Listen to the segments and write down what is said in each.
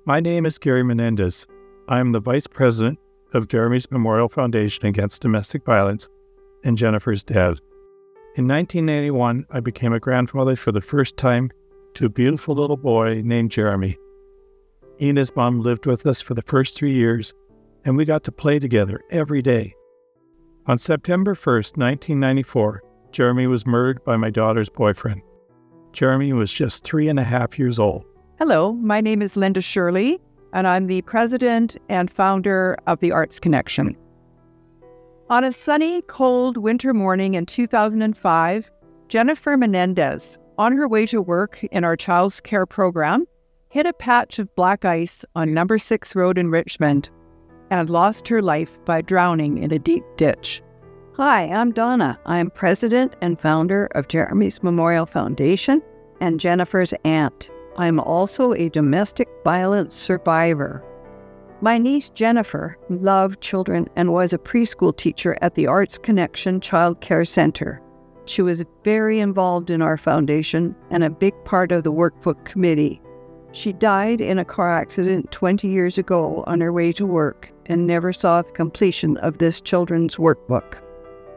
My name is Gary Menendez. I am the Vice President of Jeremy's Memorial Foundation Against Domestic Violence and Jennifer's dad. In 1981, I became a grandfather for the first time to a beautiful little boy named Jeremy. He and his mom lived with us for the first 3 years, and we got to play together every day. On September 1st, 1994, Jeremy was murdered by my daughter's boyfriend. Jeremy was just 3.5 years old. Hello, my name is Linda Shirley, and I'm the president and founder of the Arts Connection. On a sunny, cold winter morning in 2005, Jennifer Menendez, on her way to work in our child's care program, hit a patch of black ice on number 6 Road in Richmond and lost her life by drowning in a deep ditch. Hi, I'm Donna. I'm president and founder of Jeremy's Memorial Foundation and Jennifer's aunt. I'm also a domestic violence survivor. My niece Jennifer loved children and was a preschool teacher at the Arts Connection Child Care Center. She was very involved in our foundation and a big part of the workbook committee. She died in a car accident 20 years ago on her way to work and never saw the completion of this children's workbook.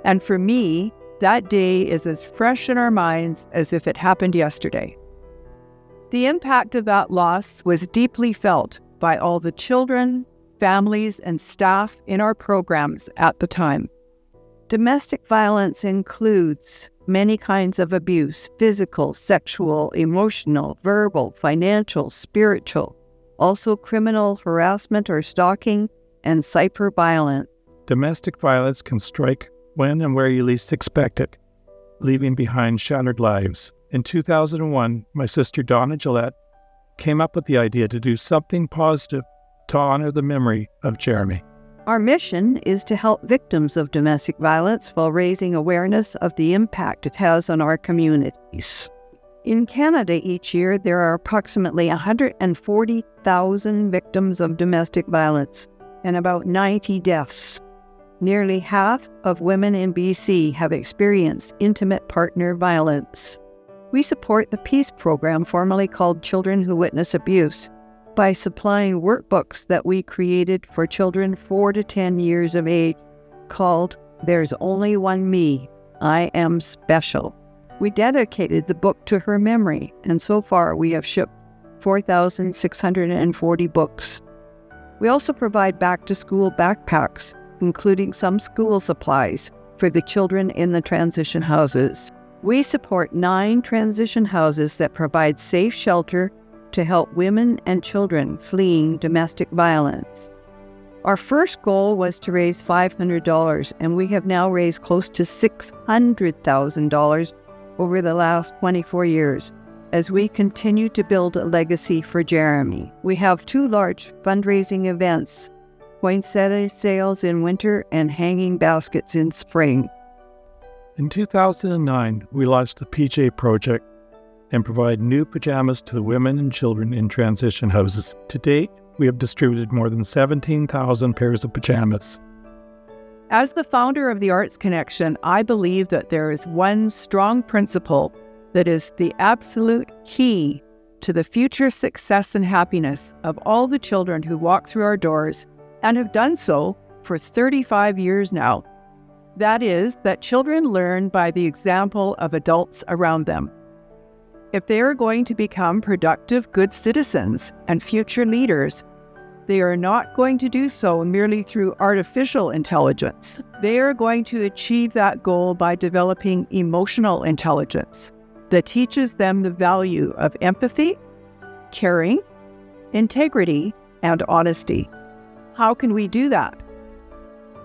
And for me, that day is as fresh in our minds as if it happened yesterday. The impact of that loss was deeply felt by all the children, families, and staff in our programs at the time. Domestic violence includes many kinds of abuse: physical, sexual, emotional, verbal, financial, spiritual, also criminal harassment or stalking, and cyber violence. Domestic violence can strike when and where you least expect it, leaving behind shattered lives. In 2001, my sister Donna Gillette came up with the idea to do something positive to honor the memory of Jeremy. Our mission is to help victims of domestic violence while raising awareness of the impact it has on our communities. In Canada each year, there are approximately 140,000 victims of domestic violence and about 90 deaths. Nearly half of women in BC have experienced intimate partner violence. We support the PEACE program, formerly called Children Who Witness Abuse, by supplying workbooks that we created for children 4 to 10 years of age called There's Only One Me, I Am Special. We dedicated the book to her memory, and so far we have shipped 4,640 books. We also provide back-to-school backpacks, including some school supplies for the children in the transition houses. We support 9 transition houses that provide safe shelter to help women and children fleeing domestic violence. Our first goal was to raise $500, and we have now raised close to $600,000 over the last 24 years as we continue to build a legacy for Jeremy. We have 2 large fundraising events: poinsettia sales in winter and hanging baskets in spring. In 2009, we launched the PJ Project and provide new pajamas to the women and children in transition houses. To date, we have distributed more than 17,000 pairs of pajamas. As the founder of the Arts Connection, I believe that there is one strong principle that is the absolute key to the future success and happiness of all the children who walk through our doors and have done so for 35 years now. That is, that children learn by the example of adults around them. If they are going to become productive, good citizens and future leaders, they are not going to do so merely through artificial intelligence. They are going to achieve that goal by developing emotional intelligence that teaches them the value of empathy, caring, integrity, and honesty. How can we do that?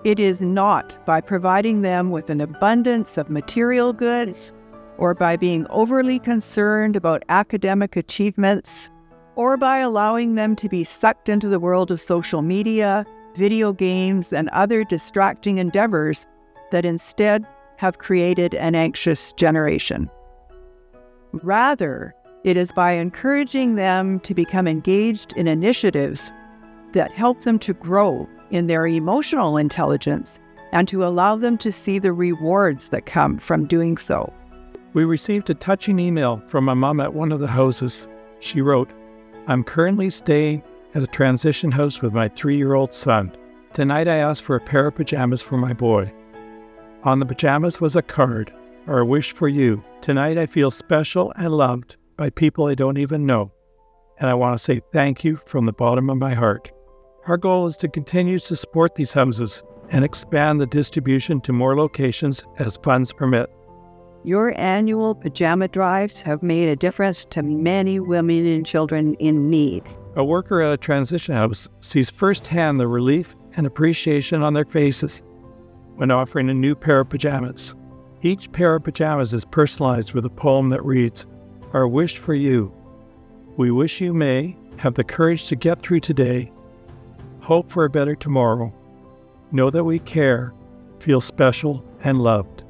It is not by providing them with an abundance of material goods, or by being overly concerned about academic achievements, or by allowing them to be sucked into the world of social media, video games, and other distracting endeavors that instead have created an anxious generation. Rather, it is by encouraging them to become engaged in initiatives that help them to grow in their emotional intelligence and to allow them to see the rewards that come from doing so. We received a touching email from a mom at one of the houses. She wrote, "I'm currently staying at a transition house with my 3-year-old son. Tonight I asked for a pair of pajamas for my boy. On the pajamas was a card, or a wish for you. Tonight I feel special and loved by people I don't even know, and I want to say thank you from the bottom of my heart. Our goal is to continue to support these houses and expand the distribution to more locations as funds permit. Your annual pajama drives have made a difference to many women and children in need. A worker at a transition house sees firsthand the relief and appreciation on their faces when offering a new pair of pajamas. Each pair of pajamas is personalized with a poem that reads, "Our wish for you. We wish you may have the courage to get through today, hope for a better tomorrow, know that we care, feel special and loved."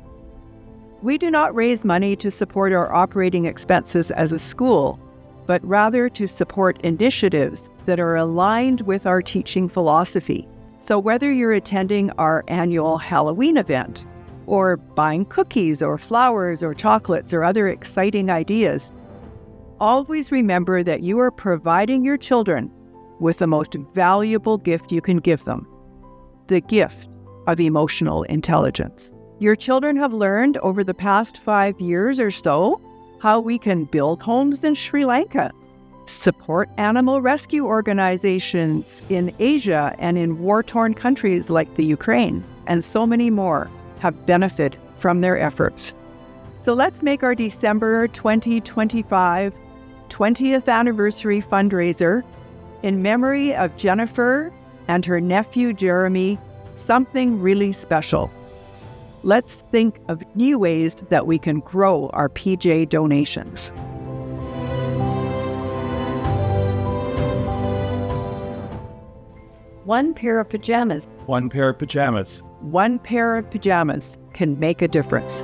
We do not raise money to support our operating expenses as a school, but rather to support initiatives that are aligned with our teaching philosophy. So whether you're attending our annual Halloween event, or buying cookies or flowers or chocolates or other exciting ideas, always remember that you are providing your children with the most valuable gift you can give them, the gift of emotional intelligence. Your children have learned over the past 5 years or so how we can build homes in Sri Lanka, support animal rescue organizations in Asia and in war-torn countries like the Ukraine, and so many more have benefited from their efforts. So let's make our December 2025 20th anniversary fundraiser in memory of Jennifer and her nephew Jeremy something really special. Let's think of new ways that we can grow our PJ donations. One pair of pajamas. One pair of pajamas. One pair of pajamas can make a difference.